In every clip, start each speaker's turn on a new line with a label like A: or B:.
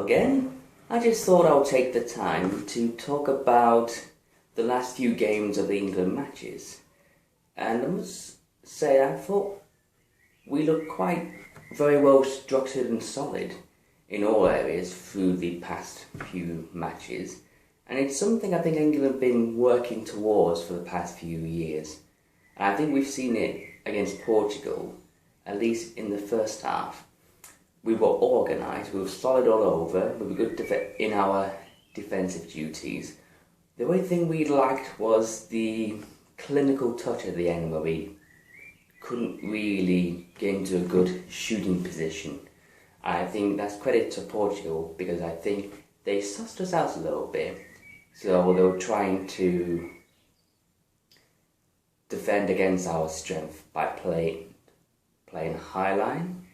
A: again. I just thought I'll take the time to talk about the last few games of the England matches. And I must say, I thought we looked quite very well structured and solid in all areas through the past few matches. And it's something I think England have been working towards for the past few years. And I think we've seen it against Portugal, at least in the first half. We were organised, we were solid all over, we were good in our defensive duties. The only thing we lacked was the clinical touch at the end, where we couldn't really get into a good shooting position. I think that's credit to Portugal, because I think they sussed us out a little bit. So they were trying to defend against our strength by playing a high line.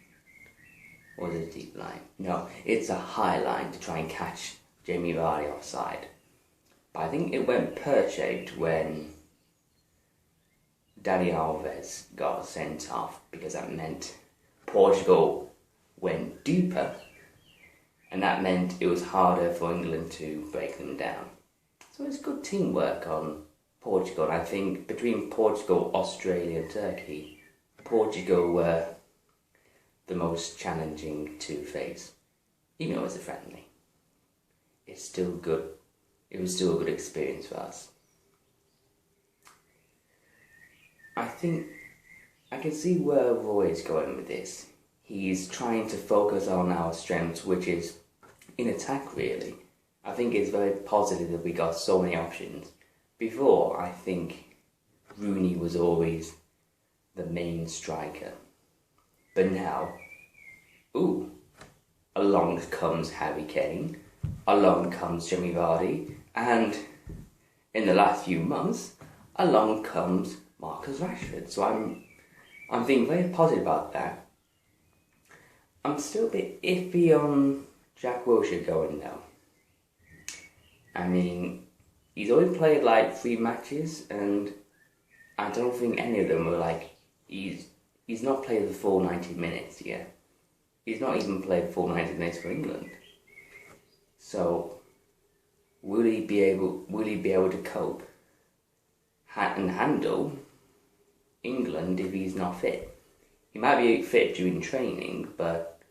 A: Or is it a deep line? No, it's a high line to try and catch Jamie Vardy offside. But I think it went pear-shaped when Dani Alves got sent off, because that meant Portugal went deeper, and that meant it was harder for England to break them down. So it's good teamwork on Portugal. I think between Portugal, Australia and Turkey, Portugal were the most challenging to face. Even though it was a friendly, it's still good. It was still a good experience for us. I think I can see where Roy is going with this. He's trying to focus on our strengths, which is in attack, really. I think it's very positive that we got so many options. Before, I think Rooney was always the main striker. But now, along comes Harry Kane, along comes Jamie Vardy, and in the last few months, along comes Marcus Rashford. So I'm being very positive about that. I'm still a bit iffy on Jack Wilshere going now. I mean, he's only played like 3 matches, and I don't think any of them were like, he's not played the full 90 minutes yet. He's not even played the full 90 minutes for England. So, will he be able to cope and handle England if he's not fit? He might be fit during training, but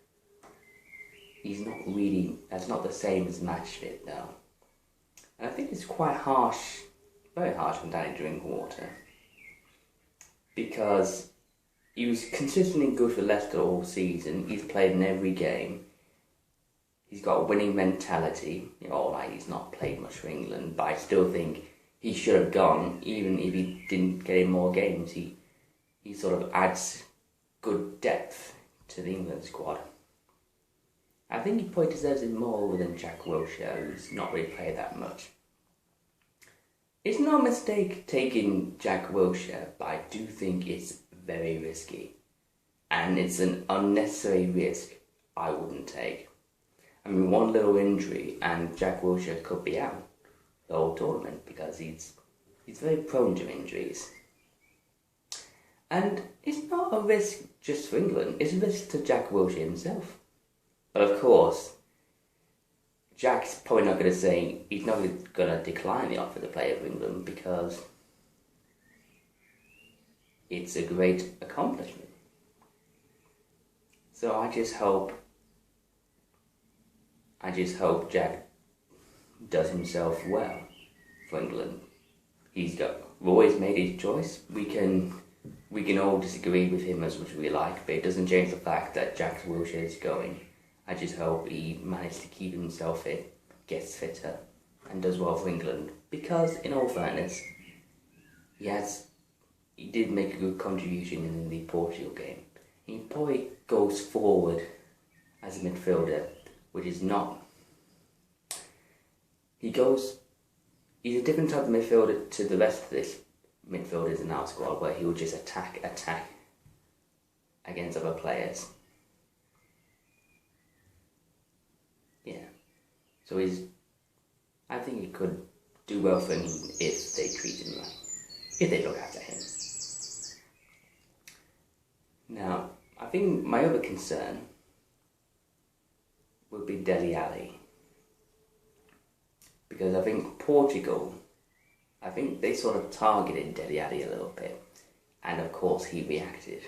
A: he's not really, that's not the same as match fit though. And I think it's quite harsh, very harsh on Danny Drinkwater, because he was consistently good for Leicester all season. He's played in every game. He's got a winning mentality. Alright, he's not played much for England, but I still think he should have gone, even if he didn't get in more games. He sort of adds good depth to the England squad. I think he probably deserves it more than Jack Wilshere, who's not really played that much. It's not a mistake taking Jack Wilshere, but I do think it's very risky. And it's an unnecessary risk I wouldn't take. I mean, one little injury and Jack Wilshere could be out the whole tournament, because he's very prone to injuries. And it's not a risk just for England, it's a risk to Jack Wilshere himself. But of course, Jack's probably not going to say, he's not going to decline the offer to play for England, because it's a great accomplishment. So I just hope Jack does himself well for England. Roy's made his choice. We can all disagree with him as much as we like, but it doesn't change the fact that Jack Wilshere is going. I just hope he managed to keep himself fit, gets fitter, and does well for England. Because, in all fairness, he did make a good contribution in the Portugal game. He probably goes forward as a midfielder, which is not... He's a different type of midfielder to the rest of this midfielders in our squad, where he will just attack against other players. Yeah. So I think he could do well for England if they treat him right. If they look after him. Now, I think my other concern would be Dele Alli. Because I think Portugal, I think they sort of targeted Dele Alli a little bit. And of course he reacted.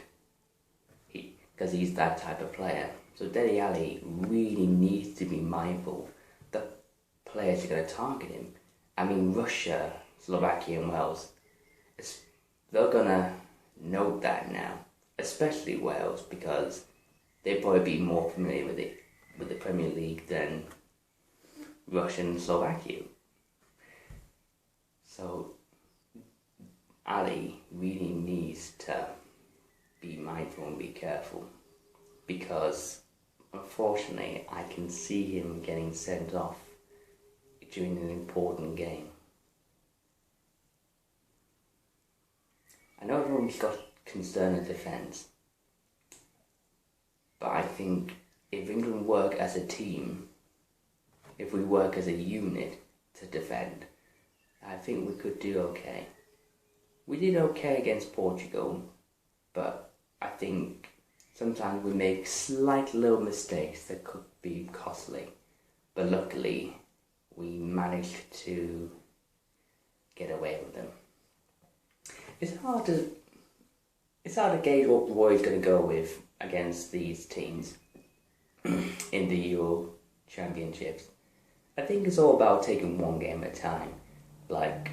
A: Because he's that type of player. So Dele Alli really needs to be mindful that players are going to target him. I mean, Russia, Slovakia and Wales, they're going to note that now. Especially Wales, because they'd probably be more familiar with the Premier League than Russia and Slovakia. So Ali really needs to be mindful and be careful, because unfortunately I can see him getting sent off during an important game. I know everyone's got concern of defence, but I think if England work as a team, if we work as a unit to defend, I think we could do okay. We did okay against Portugal, but I think sometimes we make slight little mistakes that could be costly. But luckily, we managed to get away with them. It's hard to gauge what Roy's going to go with against these teams in the Euro Championships. I think it's all about taking one game at a time. Like,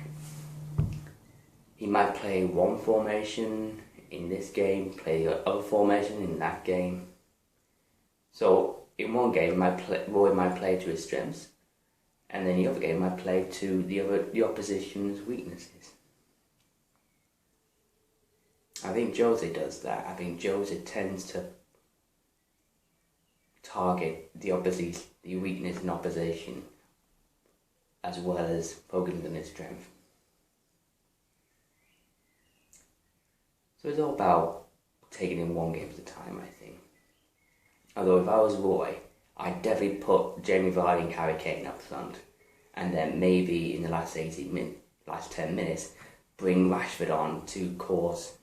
A: he might play one formation in this game, play the other formation in that game. So in one game, Roy might play to his strengths, and then the other game might play to the opposition's weaknesses. I think Jose does that. I think Jose tends to target the weakness in opposition, as well as focusing on his strength. So it's all about taking in one game at a time, I think. Although if I was Roy, I'd definitely put Jamie Vardy and Harry Kane up front, and then maybe in the last 10 minutes, bring Rashford on to cause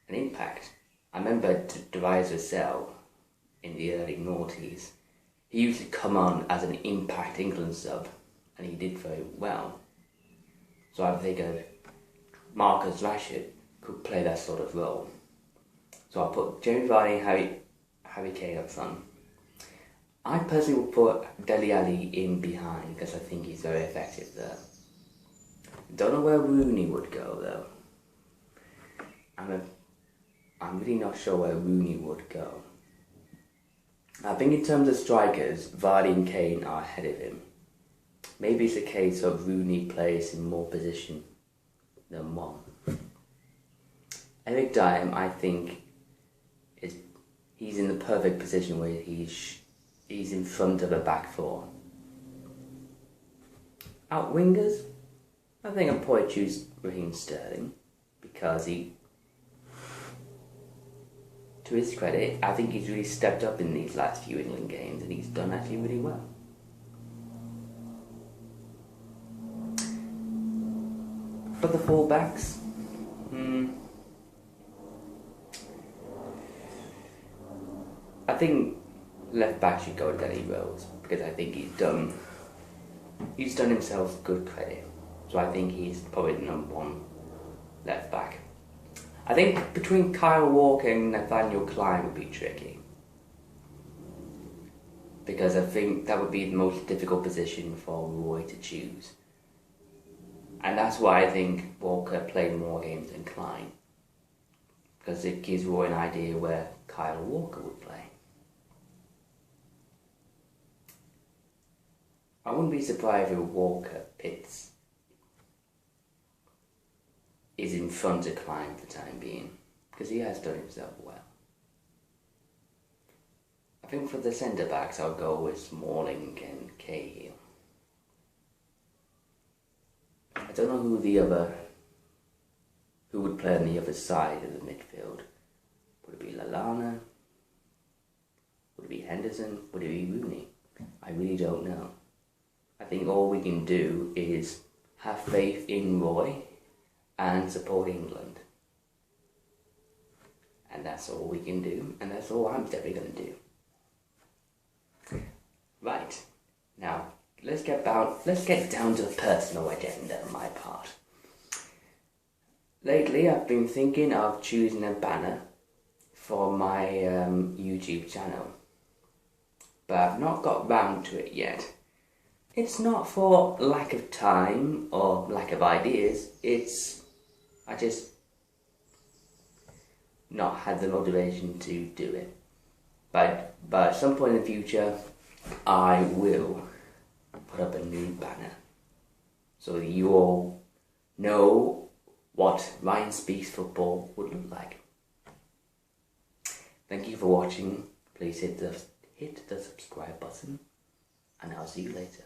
A: an impact. I remember Darius Vassell in the early noughties. He used to come on as an Impact England sub, and he did very well. So I figured Marcus Rashford could play that sort of role. So I put Jamie Vardy and Harry Kane up front. I personally would put Dele Alli in behind, because I think he's very effective there. Don't know where Rooney would go though. I'm really not sure where Rooney would go. I think in terms of strikers, Vardy and Kane are ahead of him. Maybe it's a case of Rooney plays in more position than one. Eric Dyer, I think, he's in the perfect position where he's in front of a back four. Out wingers, I think I'd probably choose Raheem Sterling, because to his credit, I think he's really stepped up in these last few England games, and he's done actually really well. For the fullbacks, I think left back should go to Danny Rose, because I think he's done himself good credit. So I think he's probably the number one left back. I think between Kyle Walker and Nathaniel Clyne would be tricky, because I think that would be the most difficult position for Roy to choose. And that's why I think Walker played more games than Clyne, because it gives Roy an idea where Kyle Walker would play. I wouldn't be surprised if Walker is in front of Clyne for the time being, because he has done himself well. I think for the centre-backs, I'll go with Smalling and Cahill. I don't know who would play on the other side of the midfield. Would it be Lallana? Would it be Henderson? Would it be Rooney? I really don't know. I think all we can do is have faith in Roy and support England. And that's all we can do, and that's all I'm definitely going to do. Right, now let's get down to the personal agenda on my part. Lately I've been thinking of choosing a banner for my YouTube channel, but I've not got round to it yet. It's not for lack of time or lack of ideas, I just not had the motivation to do it. But at some point in the future, I will put up a new banner so that you all know what Ryan Speaks Football would look like. Thank you for watching. Please hit the subscribe button, and I'll see you later.